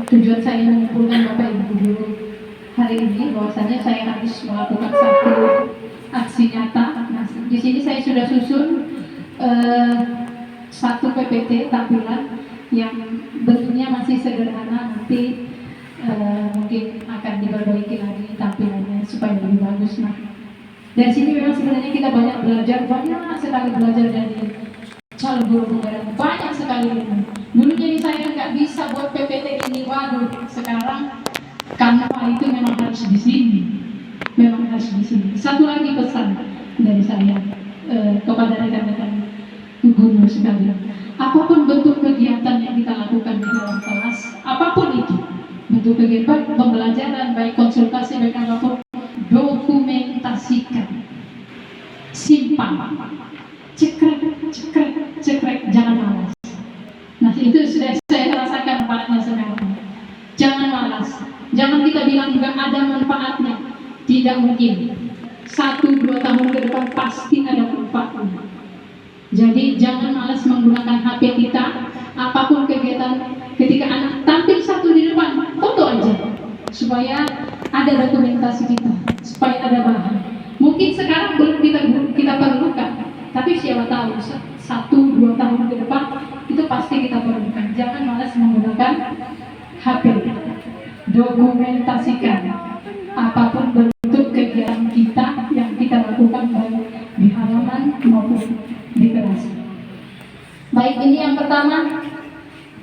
tujuan saya mengumpulkan Bapak Ibu Guru hari ini bahwasanya saya harus melakukan satu aksi nyata. Nah, di sini saya sudah susun satu PPT tampilan yang bentuknya masih sederhana, nanti mungkin akan diperbaiki lagi tampilannya supaya lebih bagus. Nah, dari sini memang sebenarnya kita banyak sekali belajar dari calon guru penggerak, banyak sekali ini. Dulu jadi saya nggak bisa buat PPT ini, waduh, sekarang Canva itu memang harus di sini, memang harus di sini. Satu lagi pesan dari saya kepada rekan-rekan guru sekalian, apapun bentuk kegiatan yang kita lakukan di dalam kelas, apapun itu bentuk kegiatan pembelajaran, baik konsultasi baik apapun, dokumentasikan, simpan, cekrek, jangan malas. Nah, itu sudah saya rasakan manfaatnya sekarang. Jangan malas, jangan kita bilang nggak ada manfaatnya, tidak mungkin. 1-2 tahun ke depan pasti ada manfaatnya. Jadi jangan malas menggunakan HP kita, apapun kegiatan, ketika anak tampil satu di depan, foto aja, supaya ada dokumentasi kita, supaya ada bahan. Mungkin sekarang belum kita perlukan, tapi siapa tahu 1-2 tahun ke depan itu pasti kita perlukan. Jangan malas menggunakan HP. Dokumentasikan apapun bentuk kegiatan kita yang kita lakukan, baik di halaman maupun di kelas. Baik, ini yang pertama,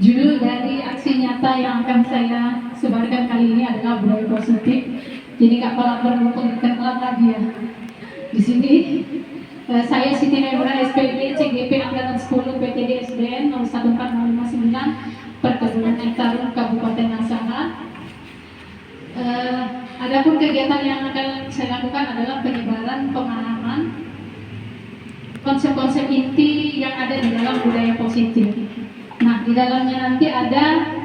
judul dari aksi nyata yang akan saya sebarkan kali ini adalah budaya positif. Jadi nggak perlu penelitian lagi ya. Di sini saya Siti Nebra, SPB, CGP Angkatan 10, PTD SDN 014059, Perkebunan Nektarun, Kabupaten Asahan. Adapun kegiatan yang akan saya lakukan adalah penyebaran pemahaman konsep-konsep inti yang ada di dalam budaya positif. Nah, di dalamnya nanti ada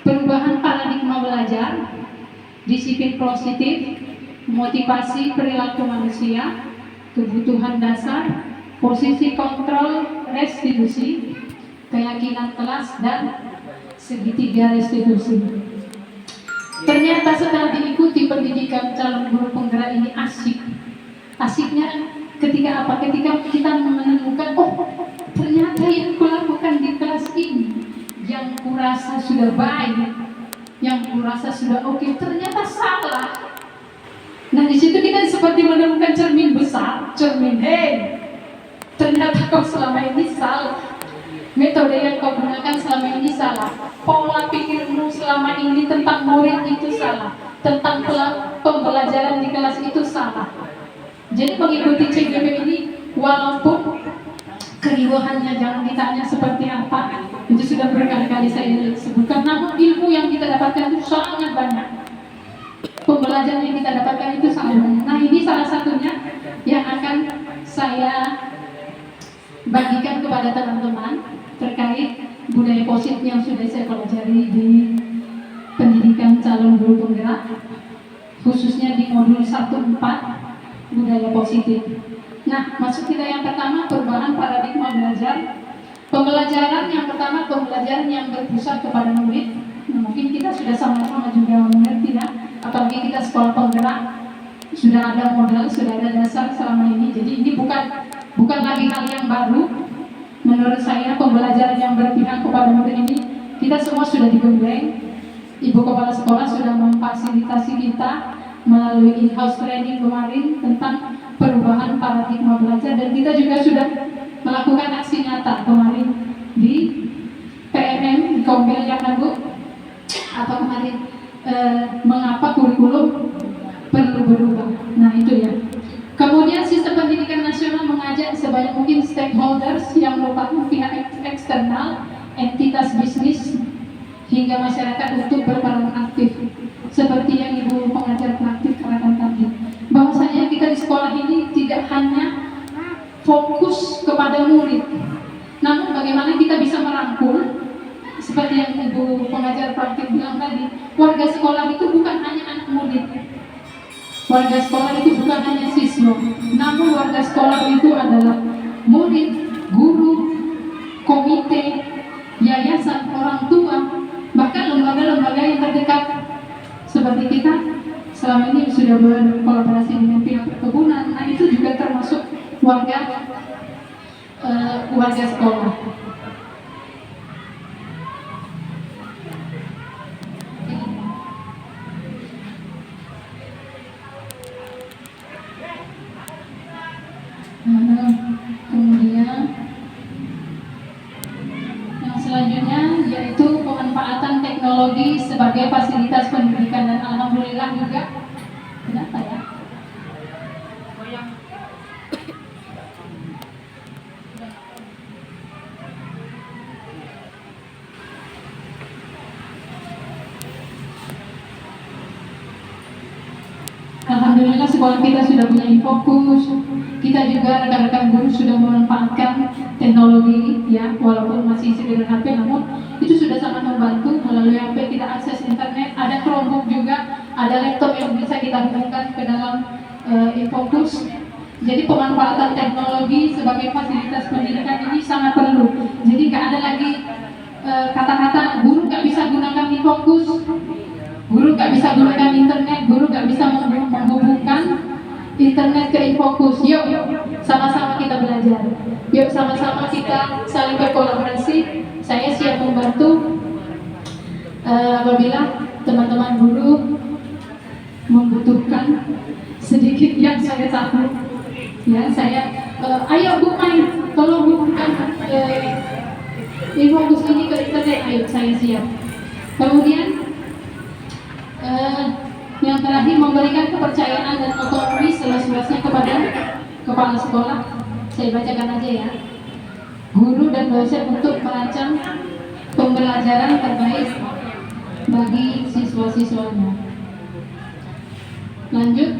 perubahan paradigma belajar, disiplin positif, motivasi perilaku manusia, kebutuhan dasar, posisi kontrol restitusi, keyakinan kelas, dan segitiga restitusi. Ternyata setelah diikuti pendidikan calon guru penggerak ini asik. Asiknya ketika apa? Ketika kita menemukan, oh ternyata yang kulakukan di kelas ini, yang kurasa sudah baik, yang kurasa sudah oke, ternyata salah. Nah, di situ kita seperti menemukan cermin besar, cermin, ternyata kau selama ini salah. Metode yang kau gunakan selama ini salah. Pola pikirmu selama ini tentang murid itu salah. Tentang pembelajaran di kelas itu salah. Jadi mengikuti CGP ini, walaupun keriuhannya jangan ditanya seperti apa, itu sudah berkali-kali saya sebutkan, namun ilmu yang kita dapatkan itu sangat banyak. Pembelajaran yang kita dapatkan itu sangat banyak. Nah, ini salah satunya yang akan saya bagikan kepada teman-teman terkait budaya positif yang sudah saya pelajari di pendidikan calon guru penggerak, khususnya di modul 1-4 budaya positif. Nah, masuk kita yang pertama, perubahan paradigma belajar. Pembelajaran yang pertama, pembelajaran yang berpusat kepada murid. Nah, mungkin kita sudah sama-sama juga mengerti ya, apalagi kita sekolah penggerak, sudah ada modal, sudah ada dasar selama ini. Jadi ini bukan lagi hal yang baru. Menurut saya pembelajaran yang berpihak kepada murid ini, kita semua sudah digembleng. Ibu Kepala Sekolah sudah memfasilitasi kita melalui in-house training kemarin tentang perubahan paradigma belajar, dan kita juga sudah melakukan aksi nyata kemarin di PMM di Kompel Bu, atau kemarin mengapa kurikulum perlu berubah. Nah, itu ya. Kemudian sistem pendidikan nasional mengajak sebanyak mungkin stakeholders yang merupakan pihak eksternal, entitas bisnis, hingga masyarakat untuk berperan aktif. Seperti yang Ibu pengajar praktik katakan tadi, bahwasanya kita di sekolah ini tidak hanya fokus kepada murid, namun bagaimana kita bisa merangkul, seperti yang Ibu pengajar praktik bilang tadi, warga sekolah itu bukan hanya anak murid. Warga sekolah itu bukan hanya siswa, namun warga sekolah itu adalah murid, guru, komite, yayasan, orang tua, bahkan lembaga-lembaga seperti kita selama ini sudah berkolaborasi dengan pihak perkebunan, nah itu juga termasuk warga sekolah. Kemudian yang selanjutnya yaitu pemanfaatan teknologi sebagai fasilitas pendidikan, dan alhamdulillah juga kenapa ya? Alhamdulillah sekolah kita sudah punya infokus. Kita juga rekan-rekan guru sudah memanfaatkan teknologi ya, walaupun masih dengan HP, namun itu sudah sangat membantu. Melalui HP kita akses internet, ada Chromebook juga, ada laptop yang bisa kita hubungkan ke dalam infokus. Jadi pemanfaatan teknologi sebagai fasilitas pendidikan ini sangat perlu. Jadi nggak ada lagi kata-kata guru nggak bisa gunakan infokus, guru nggak bisa gunakan internet, guru nggak bisa menghubungkan internet ke infokus. Yuk sama-sama kita belajar, yuk sama-sama kita saling berkolaborasi. Saya siap membantu apabila teman-teman guru membutuhkan sedikit yang saya tahu ya. Saya ayo Bu Mai, tolong hubungkan infokus ini ke internet, ayo saya siap. Kemudian yang terakhir, memberikan kepercayaan dan otonomi seluas-luasnya kepada kepala sekolah. Saya bacakan aja ya. Guru dan dosen untuk merancang pembelajaran terbaik bagi siswa-siswanya. Lanjut.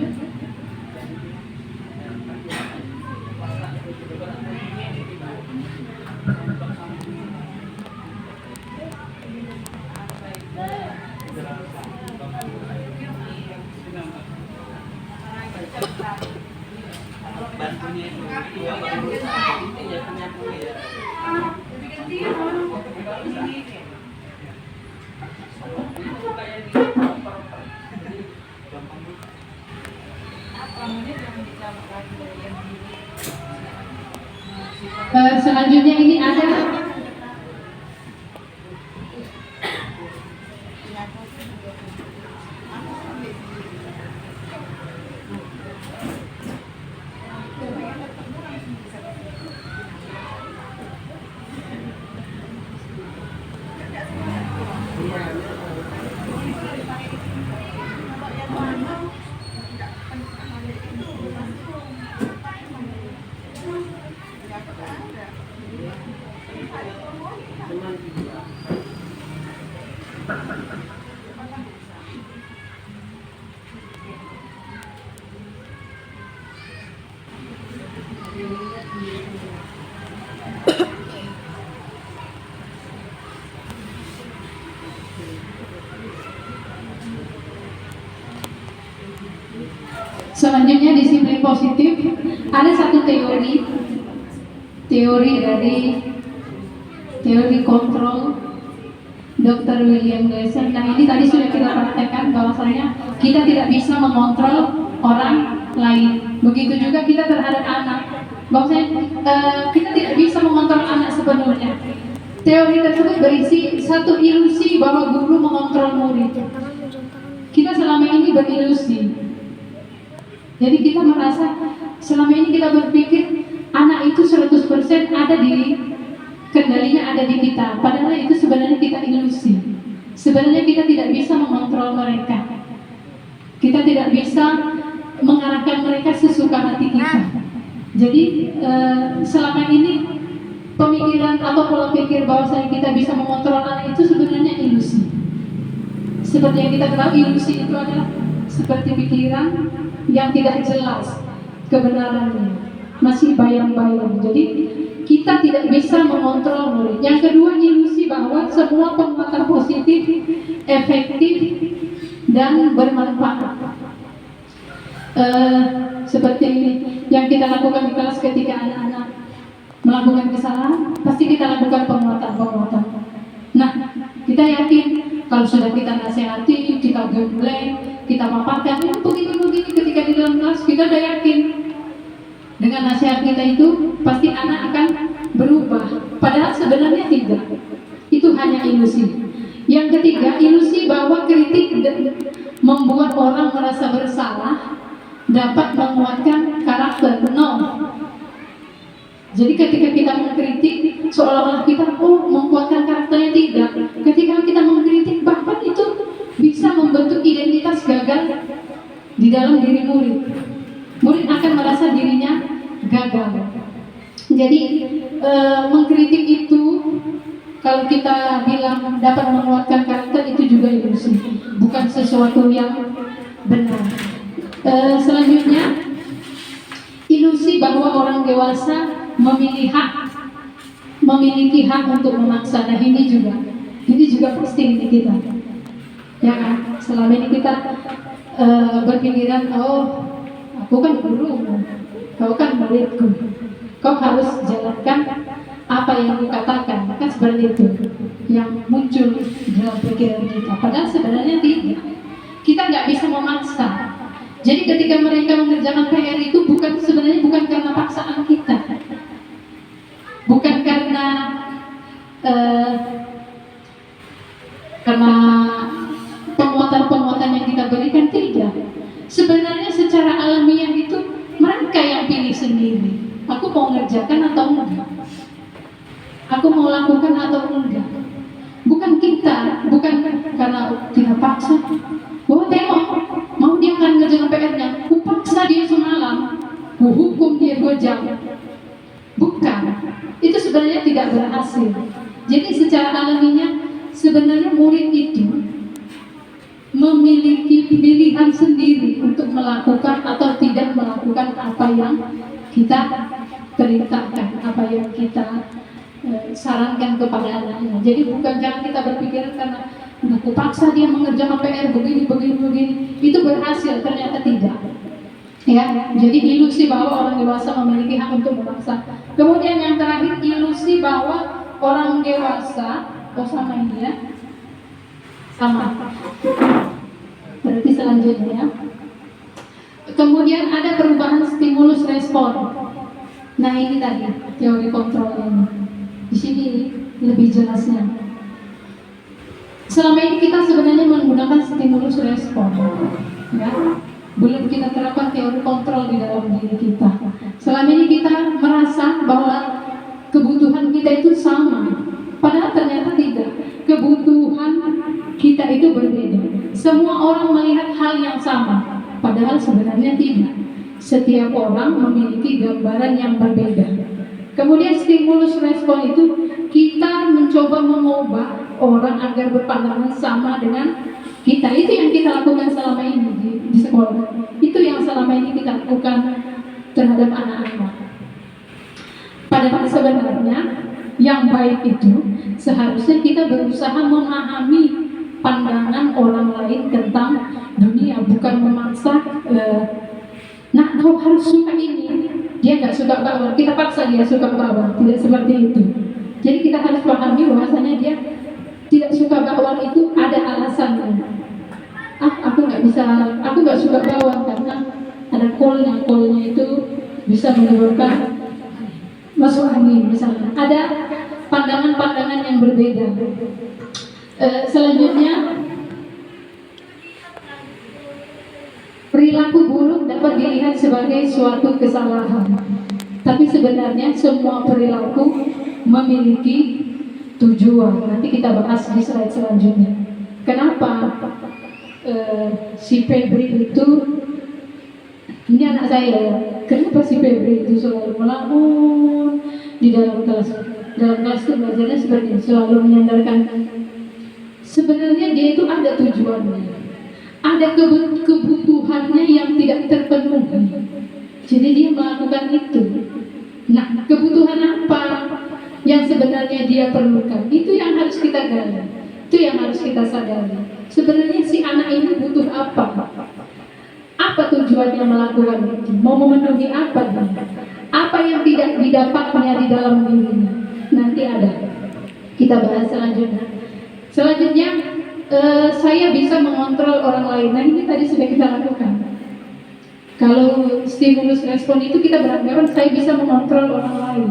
Selanjutnya ini ada selanjutnya disiplin positif. Ada satu teori dari teori kontrol Dr. William Glasser. Nah ini tadi sudah kita praktekkan bahwasanya kita tidak bisa mengontrol orang lain. Begitu juga kita terhadap anak. Bahwasanya kita tidak bisa mengontrol anak sepenuhnya. Teori tersebut berisi satu ilusi bahwa guru mengontrol murid. Kita selama ini berilusi. Jadi kita merasa selama ini kita berpikir anak itu 100% ada di kendalinya, ada di kita. Padahal itu sebenarnya kita ilusi. Sebenarnya kita tidak bisa mengontrol mereka. Kita tidak bisa mengarahkan mereka sesuka hati kita. Jadi selama ini pemikiran atau pola pikir bahwa kita bisa mengontrol anak itu sebenarnya ilusi. Seperti yang kita tahu, ilusi itu adalah seperti pikiran yang tidak jelas kebenarannya, masih bayang-bayang. Jadi kita tidak bisa mengontrol murid. Yang kedua, ilusi bahwa semua penguatan positif, efektif, dan bermanfaat. Seperti ini yang kita lakukan di kelas ketika anak-anak melakukan kesalahan, pasti kita lakukan penguatan. Nah, kita yakin Kalau sudah kita nasihati, kita gembleng, kita paparkan, begini-begini, ketika di dalam kelas kita udah yakin dengan nasihat kita itu pasti anak akan berubah. Padahal sebenarnya tidak. Itu hanya ilusi. Yang ketiga, ilusi bahwa kritik membuat orang merasa bersalah, dapat menguatkan karakter. No. Jadi ketika kita mengkritik, seolah-olah kita menguatkan karakternya, tidak. Ketika kita mengkritik, bahkan itu bisa membentuk identitas gagal di dalam diri murid. Murid akan merasa dirinya gagal. Jadi mengkritik itu, kalau kita bilang dapat menguatkan karakter, itu juga ilusi, bukan sesuatu yang benar. Selanjutnya, ilusi bahwa orang dewasa memiliki hak untuk memaksa. Nah, ini juga pasti di kita, ya kan? Selama ini kita berpikiran, aku kan guru, kau kan muridku, kau harus jalankan apa yang kukatakan, kan seperti itu yang muncul dalam pikiran kita. Padahal sebenarnya tidak. Kita nggak bisa memaksa. Jadi ketika mereka mengerjakan PR itu sebenarnya bukan karena paksaan kita, bukan karena penguatan yang kita berikan, tidak. Sebenarnya secara alamiah itu mereka yang pilih sendiri. Aku mau ngerjakan atau enggak? Aku mau lakukan atau enggak? Bukan kita, bukan karena kita paksa. Tengok, mau dia kan ngerjakan PR-nya, ku paksa dia semalam, ku hukum dia 2 jam. Bukan, itu sebenarnya tidak berhasil. Jadi secara alaminya sebenarnya murid itu memiliki pilihan sendiri untuk melakukan atau tidak melakukan apa yang kita perintahkan, apa yang kita sarankan kepada anaknya. Jadi bukan, jangan kita berpikir karena aku paksa dia mengerjakan PR begini, itu berhasil, ternyata tidak. Ya, jadi ilusi bahwa orang dewasa memiliki hak untuk memaksa. Kemudian yang terakhir, ilusi bahwa orang dewasa, sama ini ya, sama. Berarti selanjutnya, kemudian ada perubahan stimulus respon. Nah, ini tadi teori kontrol ini. Di sini lebih jelasnya. Selama ini kita sebenarnya menggunakan stimulus respon, ya. Belum kita terapkan teori kontrol di dalam diri kita. Selama ini kita merasa bahwa kebutuhan kita itu sama, padahal ternyata tidak. Kebutuhan kita itu berbeda. Semua orang melihat hal yang sama, padahal sebenarnya tidak. Setiap orang memiliki gambaran yang berbeda. Kemudian stimulus respon itu kita mencoba mengubah orang agar berpandangan sama dengan kita. Itu yang kita lakukan selama ini di sekolah. Itu yang selama ini kita lakukan terhadap anak-anak. Padahal sebenarnya yang baik itu seharusnya kita berusaha memahami pandangan orang lain tentang dunia, bukan memaksa. Nah, kau harus suka ini. Dia nggak suka bawang, kita paksa dia suka bawang. Tidak seperti itu. Jadi kita harus pahami bahwasanya dia tidak suka bawang itu ada alasannya. Aku nggak suka bawang karena ada kolnya itu bisa menyebabkan masuk angin misalnya. Ada pandangan-pandangan yang berbeda. Selanjutnya, perilaku buruk dapat dilihat sebagai suatu kesalahan. Tapi sebenarnya semua perilaku memiliki tujuan. Nanti kita bahas di slide selanjutnya. Kenapa si Febri itu, ini anak saya ya, kenapa si Febri itu selalu melamun di dalam kelas? Dalam kelas itu belajarnya seperti ini, selalu menyandarkan. Sebenarnya dia itu ada tujuannya, ada kebutuhannya yang tidak terpenuhi. Jadi dia melakukan itu. Nah, kebutuhan apa yang sebenarnya dia perlukan? Itu yang harus kita gali. Itu yang harus kita sadari. Sebenarnya si anak ini butuh apa? Apa tujuannya melakukan itu? Mau memenuhi apa? Apa yang tidak didapatnya di dalam dirinya? Nanti ada. Kita bahas selanjutnya. Selanjutnya, saya bisa mengontrol orang lain. Nah ini tadi sudah kita lakukan. Kalau stimulus respon itu kita beranggapan saya bisa mengontrol orang lain.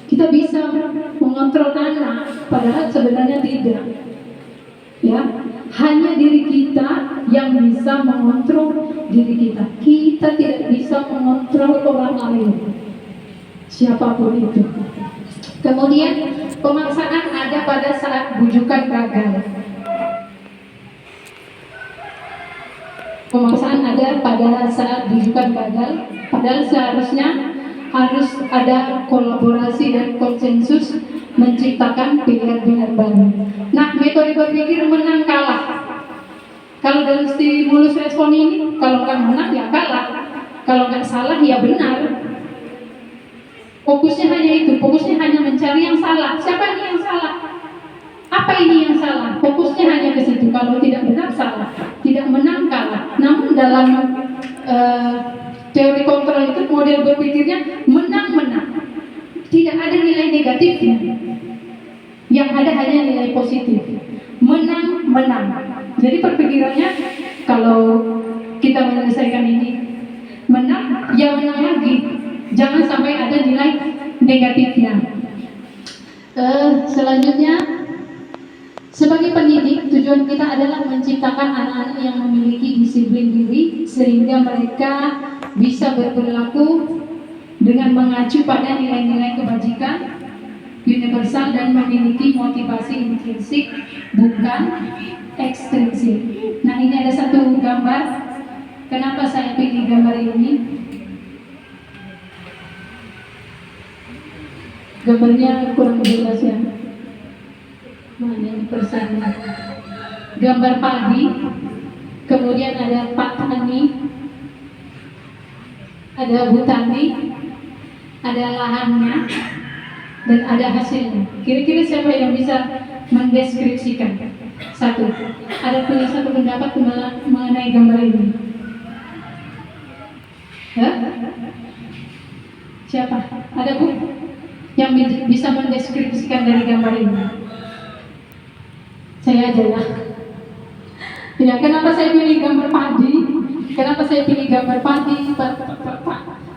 Kita bisa mengontrol anak, padahal sebenarnya tidak. Ya, hanya diri kita yang bisa mengontrol diri kita. Kita tidak bisa mengontrol orang lain, siapapun itu. Kemudian pemaksaan ada pada saat bujukan gagal. Pemaksaan ada pada saat bujukan gagal, padahal seharusnya harus ada kolaborasi dan konsensus menciptakan pilihan-pilihan baru. Nah, metode berpikir menang kalah. Kalau dalam stimulus respon ini, kalau nggak menang ya kalah, kalau nggak salah ya benar. Fokusnya hanya itu, fokusnya hanya mencari yang salah. Siapa ini yang salah? Apa ini yang salah? Fokusnya hanya ke situ. Kalau tidak benar salah, tidak menang kalah. Namun dalam teori kontrol itu model berpikirnya menang-menang. Tidak ada nilai negatifnya. Yang ada hanya nilai positif. Menang-menang. Jadi perpikirannya kalau kita menyelesaikan ini menang, ya menang lagi. Jangan sampai ada nilai negatifnya. Selanjutnya, sebagai pendidik, tujuan kita adalah menciptakan anak-anak yang memiliki disiplin diri sehingga mereka bisa berperilaku dengan mengacu pada nilai-nilai kebajikan universal dan memiliki motivasi intrinsik bukan ekstrinsik. Nah, ini ada satu gambar. Kenapa saya pilih gambar ini? Gambarnya kurang jelas ya. Mana persennya? Gambar padi, kemudian ada Pak Tani, ada Bu Tani, ada lahannya, dan ada hasilnya. Kira-kira siapa yang bisa mendeskripsikan? Satu, ada punya satu pendapat mengenai gambar ini? Hah? Siapa? Ada Bu yang bisa mendeskripsikan dari gambar ini? Saya aja ya. Ya, kenapa saya pilih gambar padi? Kenapa saya pilih gambar padi?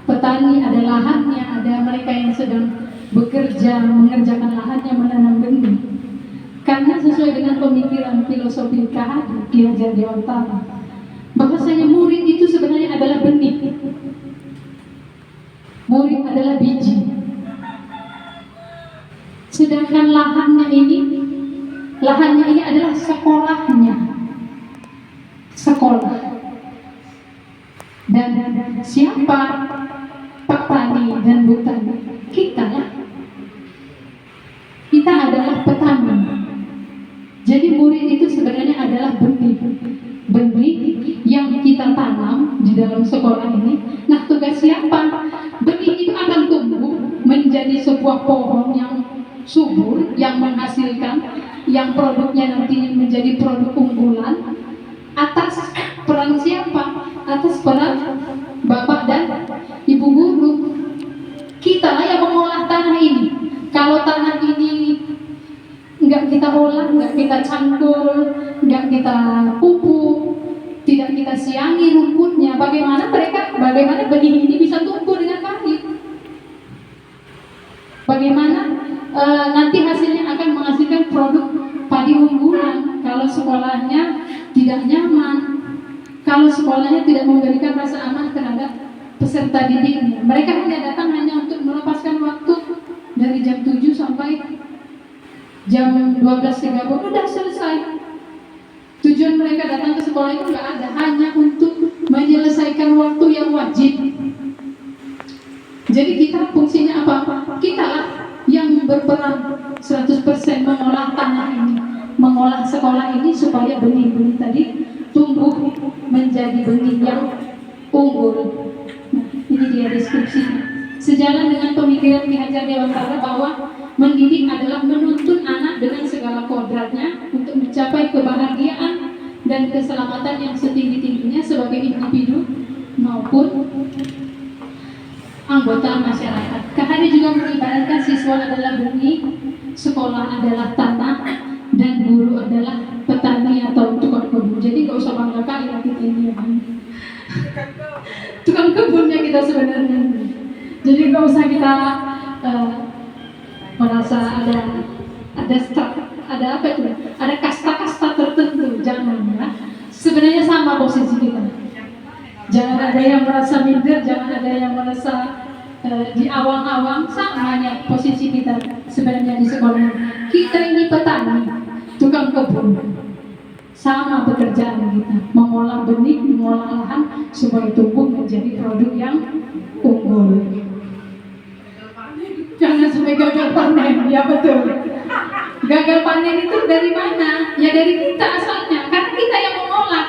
Petani, ada lahannya, ada mereka yang sedang bekerja, mengerjakan lahannya, menanam benih. Karena sesuai dengan pemikiran filosofi KHD, Ki Hajar Dewantara, bahwasanya murid itu sebenarnya adalah benih. Murid adalah biji. Sedangkan lahannya ini adalah sekolahnya. Sekolah. Dan siapa Pak Tani dan Bu Tani? Kita lah. Kita adalah petani. Jadi murid itu sebenarnya adalah benih. Benih yang kita tanam di dalam sekolah ini. Nah, tugas siapa? Benih itu akan tumbuh menjadi sebuah pohon yang subur, yang menghasilkan, yang produknya nantinya menjadi produk unggulan. Atas peran siapa? Atas peran Bapak dan Ibu guru. Kita lah yang mengolah tanah ini. Kalau tanah ini nggak kita olah, nggak kita cangkul, nggak kita pupuk, tidak kita siangi rumputnya, bagaimana benih ini bisa tumbuh dengan baik? Bagaimana nanti hasilnya akan menghasilkan produk padi unggulan? Kalau sekolahnya tidak nyaman, kalau sekolahnya tidak memberikan rasa aman terhadap peserta didiknya, mereka hanya datang hanya untuk melepaskan waktu dari jam 7 sampai jam 12.30 udah selesai. Tujuan mereka datang ke sekolah itu nggak ada, hanya untuk menyelesaikan waktu yang wajib. Jadi kita fungsinya apa? Kita lah yang berperan 100% mengolah tanah ini, mengolah sekolah ini supaya benih-benih tadi tumbuh menjadi benih yang unggul. Nah, ini dia deskripsinya. Sejalan dengan pemikiran Ki Hajar Dewantara bahwa mendidik adalah menuntun anak dengan segala kodratnya untuk mencapai kebahagiaan dan keselamatan yang setinggi-tingginya sebagai individu maupun anggota masyarakat. KHD juga mengibaratkan siswa adalah benih, sekolah adalah tanah, dan guru adalah petani atau Tukang kebunnya kita sebenarnya. Jadi nggak usah kita merasa ada start, ada apa itu, ada kasta-kasta tertentu, jangan ya. Sebenarnya sama posisi kita. Jangan ada yang merasa minder, jangan ada yang merasa di awang-awang. Samanya posisi kita sebenarnya di sekolah. Kita ini petani, tukang kebun, sama pekerjaan kita, mengolah benih, mengolah lahan supaya tumbuh menjadi produk yang unggul. Jangan sampai gagal panen, ya betul. Gagal panen itu dari mana? Ya dari kita asalnya, karena kita yang mengolah.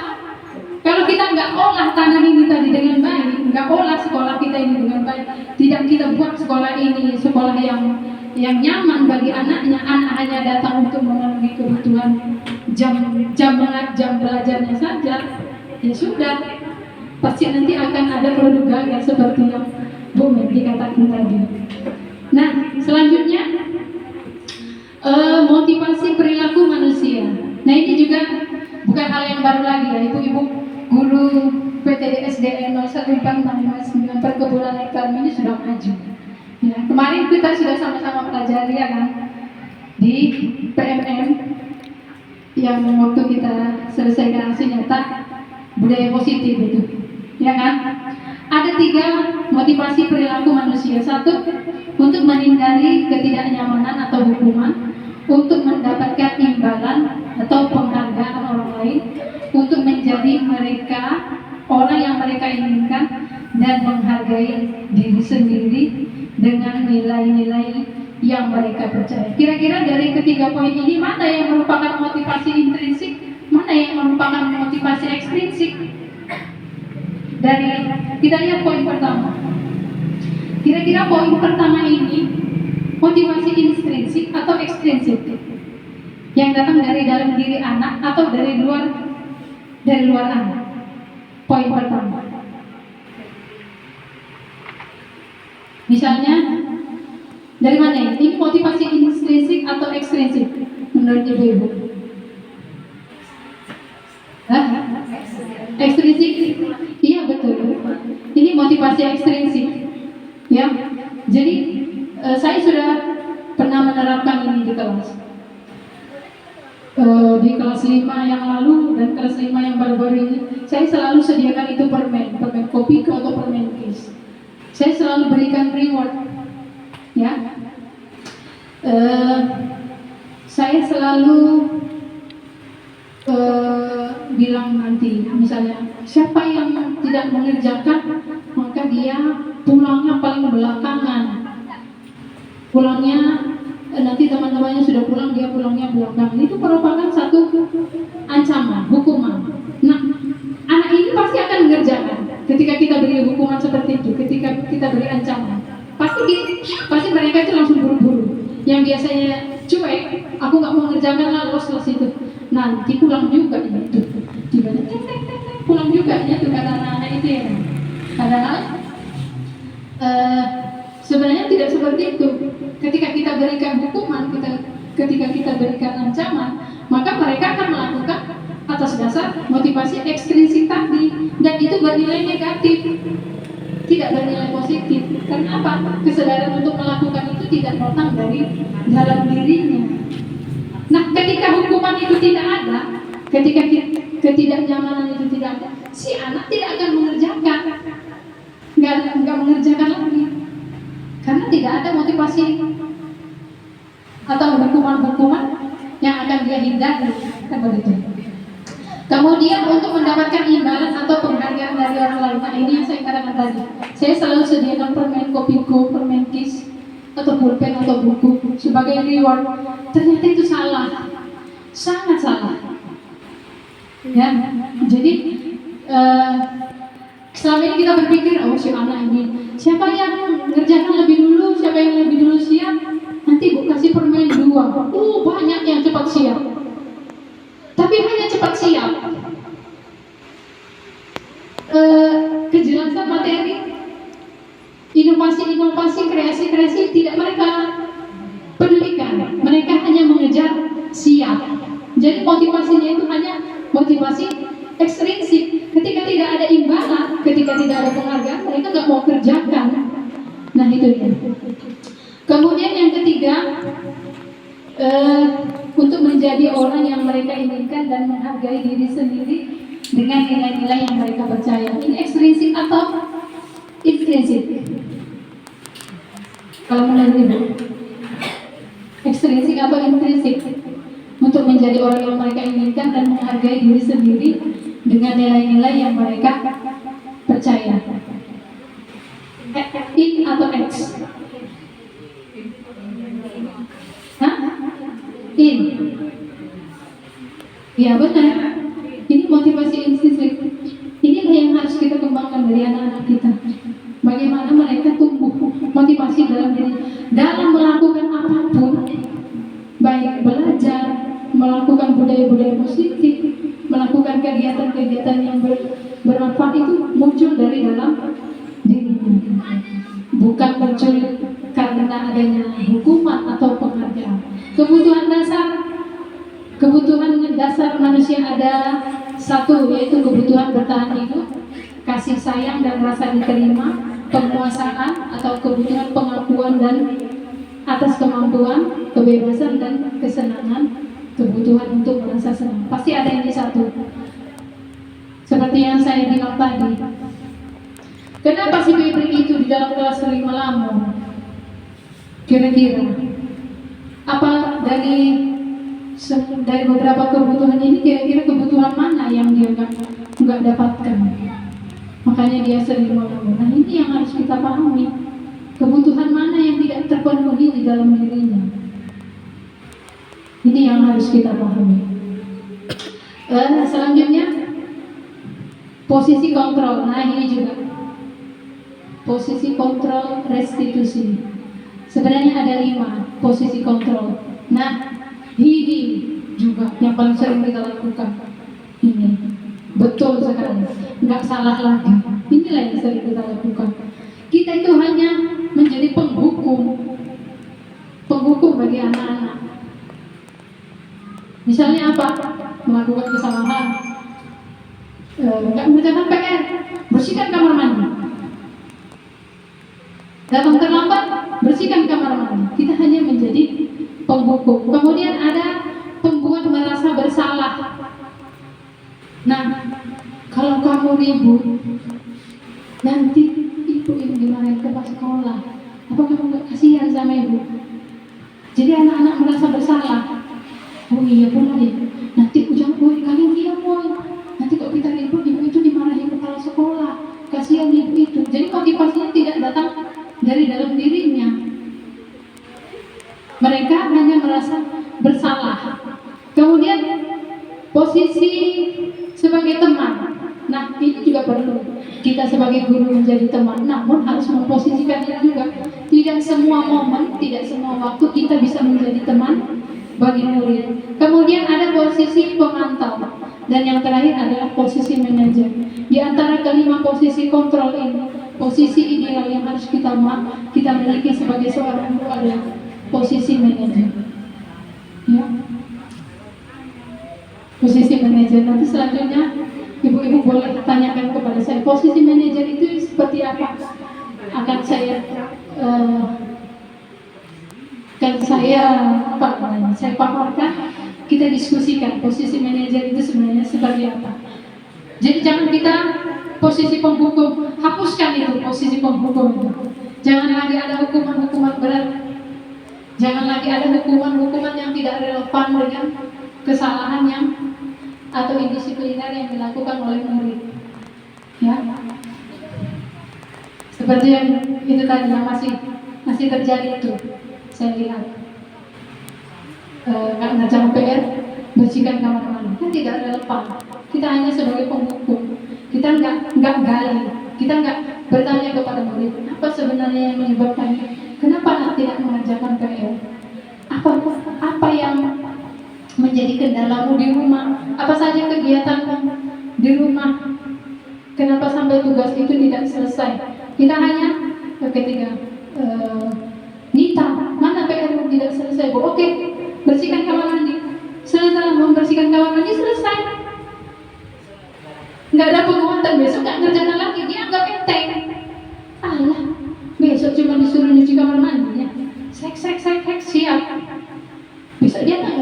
Kalau kita nggak olah tanah ini tadi dengan baik, nggak olah sekolah kita ini dengan baik, tidak kita buat sekolah ini sekolah yang nyaman bagi anaknya, anak hanya datang untuk memenuhi kebutuhan jam belajarnya saja, ya sudah, pasti nanti akan ada produk gagal seperti yang Bu Medi katakan tadi. Nah, selanjutnya motivasi perilaku manusia. Nah, ini juga bukan hal yang baru lagi ya, ibu-ibu guru PTD SDN 01 perkebunan hektar ini sudah maju. Ya, kemarin kita sudah sama-sama pelajari ya kan di PMM yang waktu kita selesaikan aksi nyata budaya positif itu, ya kan? Ada 3 motivasi perilaku manusia. 1, untuk menghindari ketidaknyamanan atau hukuman, untuk mendapatkan imbalan atau penghargaan orang lain, untuk menjadi mereka orang yang mereka inginkan, dan menghargai diri sendiri dengan nilai-nilai yang mereka percaya. Kira-kira dari ketiga poin ini mana yang merupakan motivasi intrinsik, mana yang merupakan motivasi ekstrinsik? Dari kita lihat poin pertama. Kira-kira poin pertama ini motivasi intrinsik atau ekstrinsik? Yang datang dari dalam diri anak atau dari luar anak? Poin pertama. Misalnya dari mana ini? Ini motivasi intrinsik atau ekstrinsik menurut ibu-ibu? Ekstrinsik? Iya betul. Ini motivasi ekstrinsik. Ya. Jadi saya sudah pernah menerapkan ini di kelas. Di kelas 5 yang lalu dan kelas 5 yang baru-baru ini, saya selalu sediakan itu permen kopi atau permen kis. Saya selalu berikan reward. Ya. Saya selalu bilang nanti misalnya siapa yang tidak mengerjakan maka dia pulangnya paling belakangan, pulangnya nanti teman-temannya sudah pulang, dia pulangnya belakangan. Itu merupakan satu ancaman, hukuman. Nah, anak ini pasti akan mengerjakan ketika kita beri hukuman seperti itu, ketika kita beri ancaman, pasti mereka itu langsung buru-buru. Yang biasanya cuek, aku nggak mau mengerjakan lah, los itu nanti pulang juga itu, tiba-tiba pulang juga ya tuh kata anak-anak itu ya. Padahal sebenarnya tidak seperti itu. Ketika kita berikan hukuman, ketika kita berikan ancaman, maka mereka akan melakukan atas dasar motivasi ekstrinsik tadi, dan itu bernilai negatif, tidak bernilai positif. Karena apa? Kesadaran untuk melakukan itu tidak datang dari dalam dirinya. Nah, ketika hukuman itu tidak ada, ketika ketidaknyamanan itu tidak ada, si anak tidak akan mengerjakan, nggak mengerjakan lagi, karena tidak ada motivasi atau hukuman-hukuman yang akan dia hindari, kan begitu. Kemudian untuk mendapatkan imbalan atau penghargaan dari orang lain, nah ini yang saya katakan tadi, saya selalu sediakan permen kopiku, permen kis, atau pulpen atau buku sebagai reward. Ternyata itu salah, sangat salah. Ya, jadi selama ini kita berpikir, oh si anak ini, siapa yang ngerjakan lebih dulu, siapa yang lebih dulu siap, nanti Bu kasih permen 2. Banyak yang cepat siap. Tapi hanya cepat siap. Kejelasan materi, inovasi, kreasi tidak mereka pedulikan. Mereka hanya mengejar siap. Jadi motivasinya itu hanya motivasi ekstrinsik. Ketika tidak ada imbalan, kerjakan. Nah itu dia. Kemudian yang ketiga, untuk menjadi orang yang mereka inginkan dan menghargai diri sendiri dengan nilai-nilai yang mereka percaya. Ini ekstrinsik atau intrinsik? Kalau menurut Ibu, ekstrinsik atau intrinsik? Untuk menjadi orang yang mereka inginkan dan menghargai diri sendiri dengan nilai-nilai yang mereka percaya. In atau X? Hah? In. Ya benar. Ini motivasi intrinsik. Inilah yang harus kita kembangkan dari anak-anak kita. Bagaimana mereka tumbuh motivasi dalam diri, dalam melakukan apapun, baik belajar, melakukan budaya-budaya positif, melakukan kegiatan-kegiatan yang bermanfaat, itu muncul dari dalam dirinya, bukan muncul karena adanya hukuman atau penghargaan. Kebutuhan dasar manusia ada satu, yaitu kebutuhan bertahan hidup, kasih sayang dan rasa diterima, penguasaan atau kebutuhan pengakuan dan atas kemampuan, kebebasan dan kesenangan, kebutuhan untuk merasa senang. Pasti ada ini satu. Seperti yang saya bilang tadi. Kenapa si Febri itu di dalam kelas sering melamun? Kira-kira apa dari beberapa kebutuhan ini, kira-kira kebutuhan mana yang dia nggak dapatkan? Makanya dia sering melamun. Nah ini yang harus kita pahami. Kebutuhan mana yang tidak terpenuhi di dalam dirinya? Ini yang harus kita pahami. Selanjutnya, posisi kontrol. Nah ini juga posisi kontrol restitusi. Sebenarnya ada 5 posisi kontrol. Nah, ini juga yang paling sering kita lakukan. Ini betul sekali, nggak salah lagi. Inilah yang sering kita lakukan. Kita itu hanya menjadi penghukum bagi anak-anak. Misalnya apa? Melakukan kesalahan, nggak mengerjakan PR, bersihkan kamar mandi. Datang terlambat, bersihkan kamar mandi. Kita hanya menjadi penghukum. Kemudian ada pembuat merasa bersalah. Nah, kalau kamu ribut, nanti ibu yang dimarahin ke sekolah. Apa kamu nggak kasihan sama ibu? Jadi anak-anak merasa bersalah. Oh iya benar ya. Nanti ujung kalian diam boy. Nanti kalau kita ribut, ibu itu dimarahin kepala sekolah. Kasihan ibu itu. Jadi motivasinya tidak datang dari dalam dirinya. Mereka hanya merasa bersalah. Kemudian posisi sebagai teman. Nah ini juga perlu. Kita sebagai guru menjadi teman, namun harus memposisikan diri juga. Tidak semua momen, tidak semua waktu kita bisa menjadi teman bagi murid. Kemudian ada posisi pemantau. Dan yang terakhir adalah posisi manajer. Di antara kelima posisi kontrol ini, posisi inilah yang harus kita miliki sebagai seorang guru adalah posisi manajer. Ya. Posisi manajer. Nanti selanjutnya ibu-ibu boleh tanyakan kepada saya, posisi manajer itu seperti apa? Akan saya paparkan, kita diskusikan posisi manajer itu sebenarnya seperti apa. Jadi jangan kita posisi penghukum, hapuskan itu posisi penghukum itu. Jangan lagi ada hukuman-hukuman berat. Jangan lagi ada hukuman-hukuman yang tidak relevan dengan kesalahan yang atau indisipliner yang dilakukan oleh murid. Ya. Seperti yang itu tadi yang masih terjadi itu. Saya lihat nggak ngerjakan PR, bersihkan kamar mandi, kan tidak relevan. Kita hanya sebagai penghukum. Kita nggak gali, kita nggak bertanya kepada murid apa sebenarnya yang menyebabkannya, kenapa anak tidak mengerjakan PR, apa yang menjadi kendalamu di rumah, apa saja kegiatanmu di rumah, kenapa sampai tugas itu tidak selesai. Kita hanya ketika Nita, mana PR-mu tidak selesai? Bu, oke, bersihkan kamar mandi. Setelah membersihkan kamar mandi selesai. Nggak ada penguatan, besok nggak ngerjakan lagi, dia anggap enteng. Alah,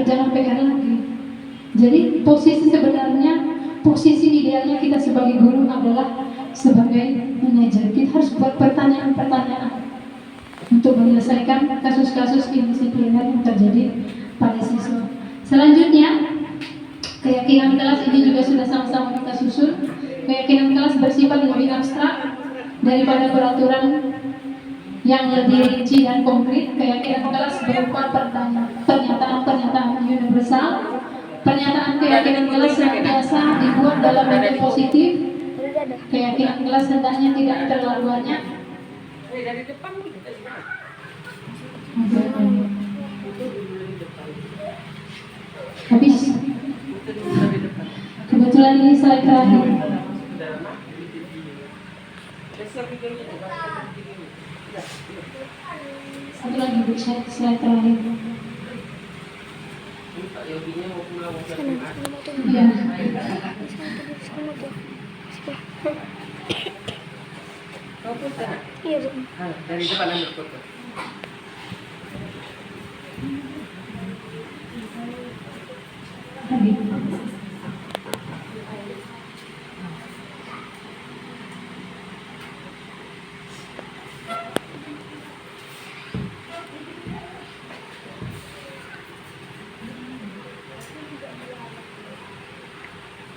jangan PR lagi. Jadi posisi idealnya kita sebagai guru adalah sebagai manajer. Kita harus buat pertanyaan-pertanyaan untuk menyelesaikan kasus-kasus indisipliner yang terjadi pada siswa. Selanjutnya, keyakinan kelas ini juga sudah sama-sama kita susun. Keyakinan kelas bersifat lebih abstrak daripada peraturan yang lebih rinci dan konkret. Keyakinan kelas berupa pernyataan-pernyataan universal. Pernyataan keyakinan kelas senantiasa dibuat dalam bentuk positif. Keyakinan kelas hendaknya tidak terlalu banyak. Habis. Kebetulan ini slide terakhir. Satu lagi Bu, slide terakhir. Iya. Iya, Bu. Dari depan ambil foto.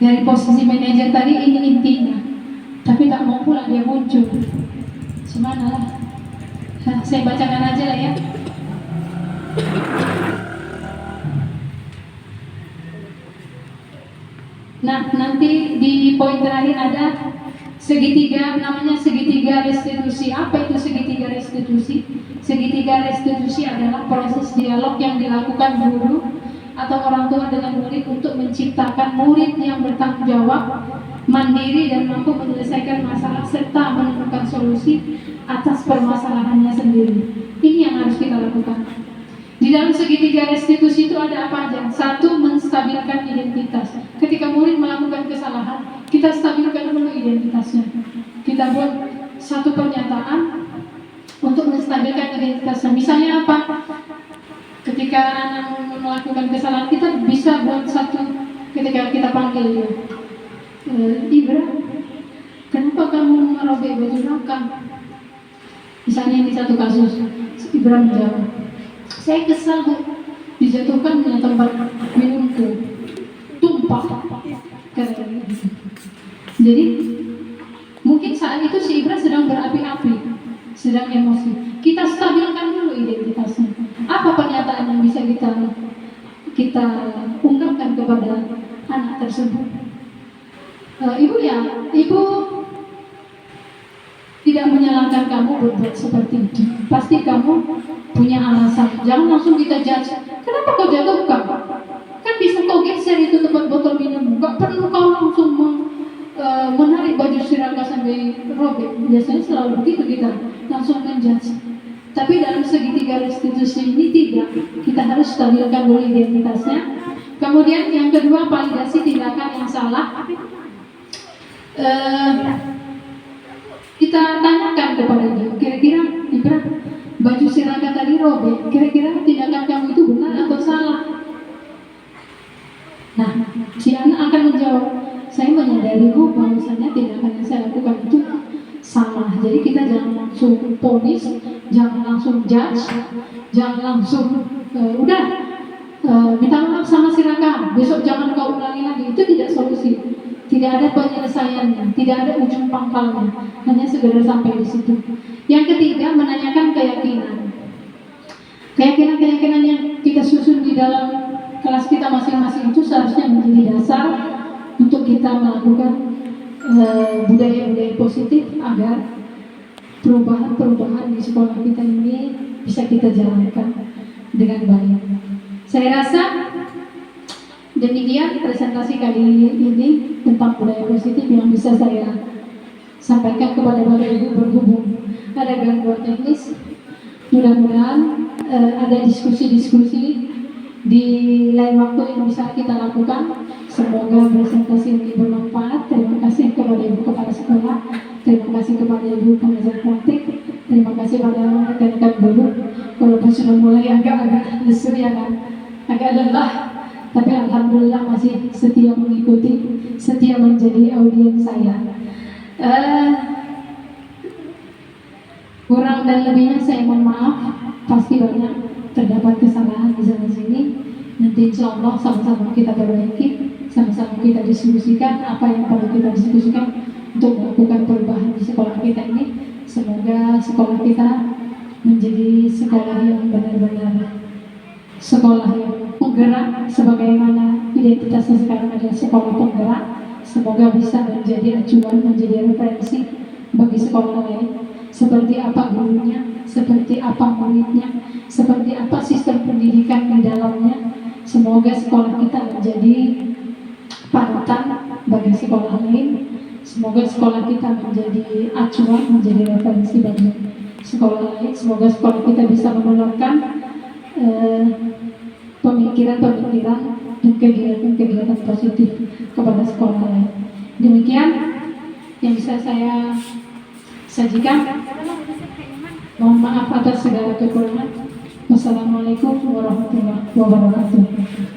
Dari posisi manajer tadi ini intinya, tapi tak mau pula dia muncul. Gimana lah? Saya bacakan aja lah ya. Nah, nanti di poin terakhir ada segitiga, namanya segitiga restitusi. Apa itu segitiga restitusi? Segitiga restitusi adalah proses dialog yang dilakukan guru atau orang tua dengan murid untuk menciptakan murid yang bertanggung jawab, mandiri dan mampu menyelesaikan masalah serta menemukan solusi atas permasalahannya sendiri. Ini yang harus kita lakukan. Di dalam segitiga restitusi itu ada apa aja? Satu, menstabilkan identitas. Ketika murid melakukan kesalahan, kita stabilkan dulu identitasnya. Kita buat satu pernyataan untuk menstabilkan identitasnya. Misalnya apa? Ketika anak melakukan kesalahan, kita bisa buat satu, ketika kita panggil dia, Ibra, kenapa kamu merobek baju rakam? Misalnya ini satu kasus, Ibra menjawab, saya kesal Bu, dijatuhkan tempat minumku, tumpah. Jadi mungkin saat itu si Ibra sedang berapi-api, sedang emosi. Kita stabilkan dulu identitasnya. Apa pernyataan yang bisa kita ungkapkan kepada anak tersebut? Ibu tidak menyalahkan kamu berbuat seperti itu. Pasti kamu punya alasan. Jangan langsung kita judge. Kenapa kau jatuhkan? Kan bisa kau geser itu tempat botol minum. Gak perlu kau langsung menarik baju Siraka sampai robek. Biasanya selalu begitu kita langsung menjudge. Tapi dalam segitiga restitusi ini tidak. Kita harus stabilkan dulu identitasnya. Kemudian yang kedua, validasi tindakan yang salah. Kita tanyakan kepada dia, kira-kira Ibra, baju Siraka tadi robek, kira-kira tindakan kamu itu benar atau salah? Nah, si anak akan menjawab, saya menyadari Bu bahwasanya tindakan yang saya lakukan itu salah. Jadi kita jangan langsung ponis, jangan langsung judge, jangan langsung minta maaf sama Siraka, besok jangan kau ulangi lagi. Itu tidak solusi, tidak ada penyelesaiannya, tidak ada ujung pangkalnya, hanya sekedar sampai di situ. Yang ketiga, menanyakan keyakinan. Keyakinan yang kita susun di dalam kelas kita masing-masing itu seharusnya menjadi dasar untuk kita melakukan budaya-budaya positif agar perubahan-perubahan di sekolah kita ini bisa kita jalankan dengan baik. Saya rasa demikian presentasi kali ini tentang budaya positif yang bisa saya sampaikan kepada Bapak Ibu. Berhubung ada gangguan teknis, mudah-mudahan ada diskusi-diskusi di lain waktu yang bisa kita lakukan. Semoga presentasi ini bermanfaat. Terima kasih kepada Ibu Kepala Sekolah, terima kasih kepada Ibu Pengajar Praktik, terima kasih pada rekan-rekan guru. Walaupun sudah mulai agak-agak lesu ya kan, agak lelah, tapi alhamdulillah masih setia mengikuti, setia menjadi audiens saya. Kurang dan lebihnya saya mohon maaf, pasti banyak terdapat kesalahan di sana sini. Nanti insya Allah sama-sama kita perbaiki, sama-sama kita diskusikan apa yang perlu kita diskusikan untuk melakukan perubahan di sekolah kita ini. Semoga sekolah kita menjadi sekolah yang benar-benar sekolah yang penggerak, sebagaimana identitasnya sekarang adalah sekolah penggerak. Semoga bisa menjadi acuan, menjadi referensi bagi sekolah lain. Seperti apa gurunya, seperti apa muridnya, seperti apa sistem pendidikan di dalamnya. Semoga sekolah kita menjadi panutan bagi sekolah lain. Semoga sekolah kita menjadi acuan, menjadi referensi bagi sekolah lain. Semoga sekolah kita bisa menularkan pemikiran-pemikiran dan kegiatan-kegiatan positif kepada sekolah lain. Demikian yang bisa saya sajikan. Mohon maaf atas segala kekurangan. Wassalamualaikum warahmatullahi wabarakatuh.